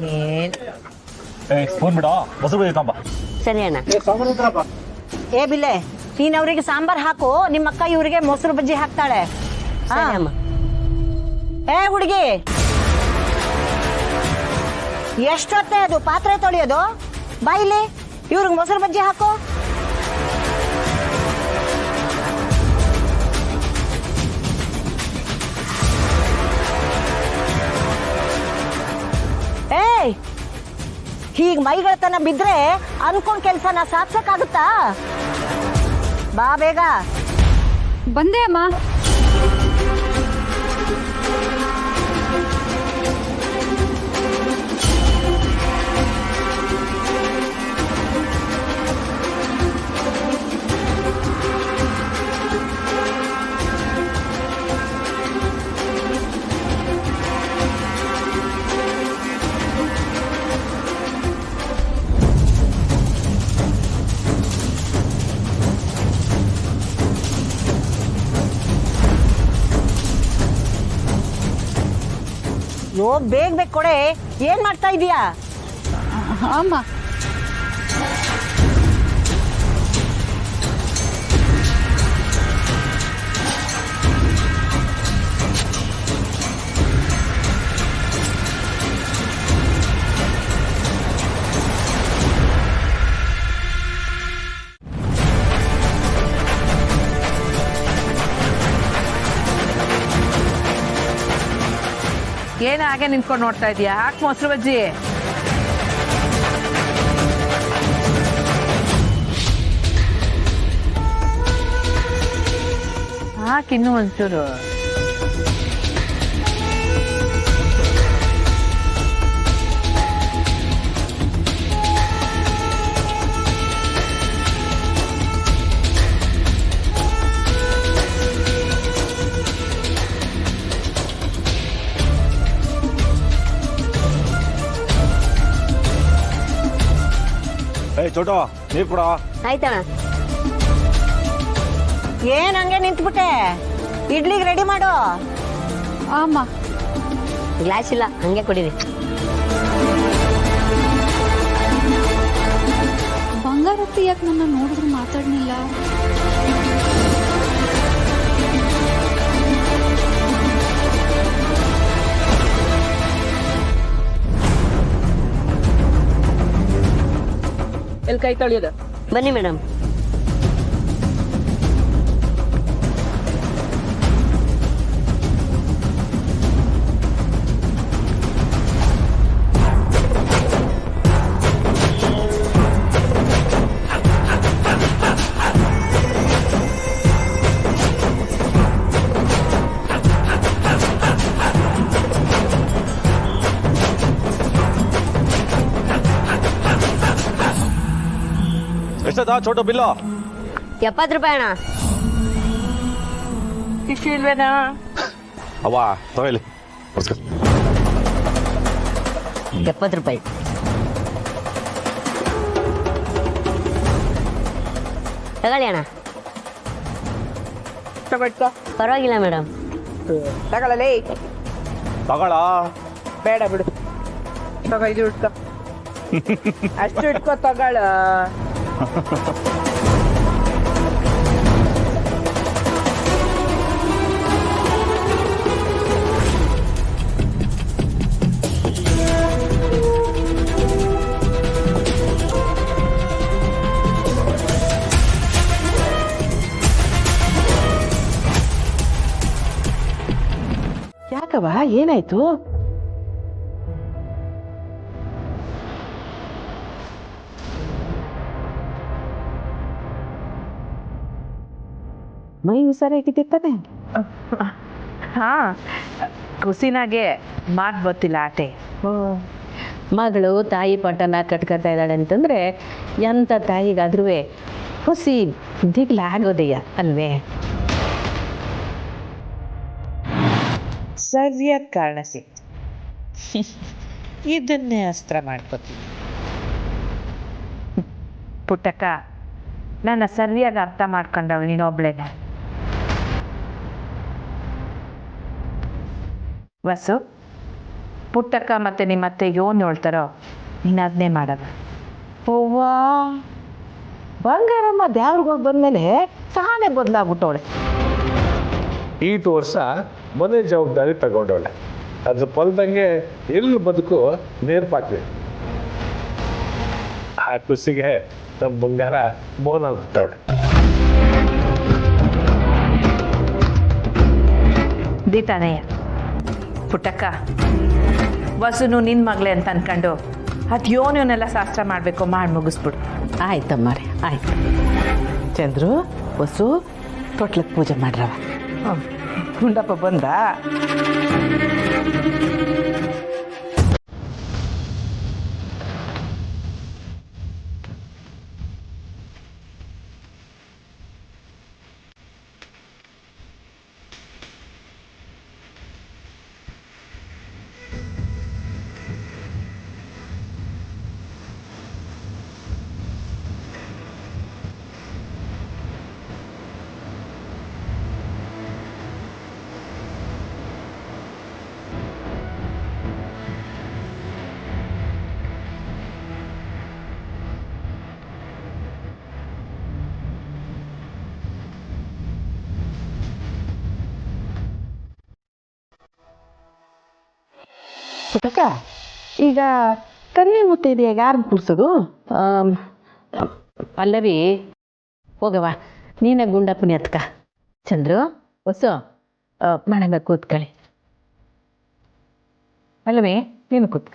ನೀನ್ ಫೋನ್ ಬಿಡ ಮೊಸರು ಬೈತಂಬ. ಸರಿ ಅಣ್ಣ. ಏ ಬಿಲ್ಲೆ, ನೀನ್ ಅವ್ರಿಗೆ ಸಾಂಬಾರ್ ಹಾಕು, ನಿಮ್ಮ ಅಕ್ಕ ಇವ್ರಿಗೆ ಮೊಸರು ಬಜ್ಜಿ ಹಾಕ್ತಾಳೆ. ಸರಿ ಅಮ್ಮ. ಏ ಹುಡುಗಿ, ಎಷ್ಟೊತ್ತೆ ಅದು ಪಾತ್ರೆ ತೊಳೆಯೋದು? ಬಾಯಿಲಿ ಇವ್ರಿಗೆ ಮೊಸರು ಬಜ್ಜಿ ಹಾಕು. ಏಯ್, ಹೀಗ್ ಮೈಗಳತನ ಬಿದ್ರೆ ಅನ್ಕೊಂಡ್ ಕೆಲ್ಸನ ಸಾಧಿಸಕ್ಕಾಗುತ್ತಾ? ಬಾ ಬೇಗ. ಬಂದೆ ಅಮ್ಮ. ಯೋ, ಬೇಗ ಬೇಗ ಕೊಡೆ. ಏನ್ ಮಾಡ್ತಾ ಇದೀಯಾ? ಅಮ್ಮ, ಏನ್ ಹಾಗೆ ನಿಂತ್ಕೊಂಡು ನೋಡ್ತಾ ಇದೀಯಾ? ಹಾಕ್ ಮೊಸರು ಬಜ್ಜಿ. ಹಾಕಿನ್ನು ಒಂಚೂರು. ಚೋಟೋ ನೀರ್ ಕೊಡ. ಆಯ್ತಣ್ಣ. ಏನ್ ಹಂಗೆ ನಿಂತ್ಬಿಟ್ಟೆ? ಇಡ್ಲಿಗೆ ರೆಡಿ ಮಾಡು. ಅಮ್ಮ. ಗ್ಲಾಸ್ ಇಲ್ಲ, ಹಂಗೆ ಕುಡೀರಿ. ಬಂಗಾರತ್ತಿ ಯಾಕೆ ನನ್ನ ನೋಡಿದ್ರು ಮಾತಾಡ್ನಿಲ್ಲ? ಎಲ್ಲಿ ಕೈ ತೊಳೆಯೋದು? ಬನ್ನಿ ಮೇಡಮ್. ಎಷ್ಟದ ಚೋಟೋ ಬಿಲ್ಲು? 70 ರೂಪಾಯಿ ಅಣ್ಣ. ಟಿಶ್ಯೂ ಇಲ್ವೇನಾ? ಅವ್ವ ತಗೊಳ್ಳಿ. 70 ರೂಪಾಯಿ. ತಗೊಳ್ಳಿ ಅಣ್ಣ. ತಗೊಳ್ಕೊ. ಪರವಾಗಿಲ್ಲ ಮೇಡಮ್. ತಗೊಳ್ಳಲೇ. ತಗೊಳ. ಬೇಡ ಬಿಡು. ತಗೋ, ಇದು ಇಟ್ಕೊ. ಅಷ್ಟು ಇಟ್ಕೊ, ತಗೊಳ. ಯಾಕವ್ವ, ಏನಾಯ್ತು? ಮೈ ಹುಷಾರಾಗಿದ್ದಾನೆ? ಹಾ, ಕುಸಿನಾಗೆ ಮಾತು ಗೊತ್ತಿಲ್ಲ ಆಟೆ. ಮಗಳು ತಾಯಿ ಪಟ್ಟನ ಕಟ್ಕೊತಾ ಇದ್ದಾಳೆ ಅಂತಂದ್ರೆ ಎಂಥ ತಾಯಿಗಾದ್ರೂ ಹುಸಿ ದಿಗ್ಲಾಗೋದಯ್ಯ ಅಲ್ವೇ? ಸರಿಯಾದ ಕಾರಣ ಸಿಕ್ತು. ಇದನ್ನೇ ಅಸ್ತ್ರ ಮಾಡ್ಕೋತೀನಿ. ಪುಟ್ಟಕ್ಕ, ನನ್ನ ಸರಿಯಾಗಿ ಅರ್ಥ ಮಾಡ್ಕೊಂಡವಳು ನೀನೊಬ್ಳೇನೆ. ವಸು, ಪುಟ್ಟಕ್ಕ ಮತ್ತು ನಿಮ್ಮ ಅತ್ತೆ ಏನು ಹೇಳ್ತಾರೋ ನೀನು ಅದನ್ನೇ ಮಾಡೋದು. ಅವ್ವಾ ಬಂಗಾರಮ್ಮ ದ್ಯಾವ್ರಿಗೆ ಹೋಗಿ ಬಂದಮೇಲೆ ತಾನೇ ಬದಲಾಗ್ಬಿಟ್ಟವಳೆ. ಈಟು ವರ್ಷ ಮನೆ ಜವಾಬ್ದಾರಿ ತಗೊಂಡವಳೆ. ಅದ್ರ ಫಲದಂಗೆ ಎಲ್ಲಿ ಬದುಕು ನೇರ್ಪಾಕ್ಲಿ. ಆ ಖುಷಿಗೆ ನಮ್ಮ ಬಂಗಾರ ಮೋನ ಬಿಟ್ಟವಳೆ. ದೀತಾನೆಯ ಪುಟ್ಟಕ್ಕ ವಸುನು ನಿನ್ನ ಮಗಳೇ ಅಂತ ಅನ್ಕೊಂಡು ಅದು ಯೋನೆಲ್ಲ ಶಾಸ್ತ್ರ ಮಾಡಬೇಕು, ಮಾಡಿ ಮುಗಿಸ್ಬಿಡು. ಆಯ್ತಮ್ಮರೆ ಆಯ್ತು. ಚಂದ್ರು ಹೊಸು ತೊಟ್ಲಕ್ಕೆ ಪೂಜೆ ಮಾಡ್ರವ. ಗುಂಡಪ್ಪ ಬಂದ. ಪುಟ್ಟಕ್ಕ ಈಗ ಕನ್ನೆ ಮುತ್ತೈದೆಯಾಗ ಯಾರನ್ನ ಕೂರ್ಸೋದು? ಪಲ್ಲವಿ ಹೋಗವ, ನೀನೇ ಗುಂಡಪ್ಪನಿ ಹತ್ಕ. ಚಂದ್ರು ಹೊಸು ಮನೆಗೆ ಕೂತ್ಕೊಳ್ಳಿ. ಅಲ್ಲವೇ ನೀನು ಕೂತ್ಕ.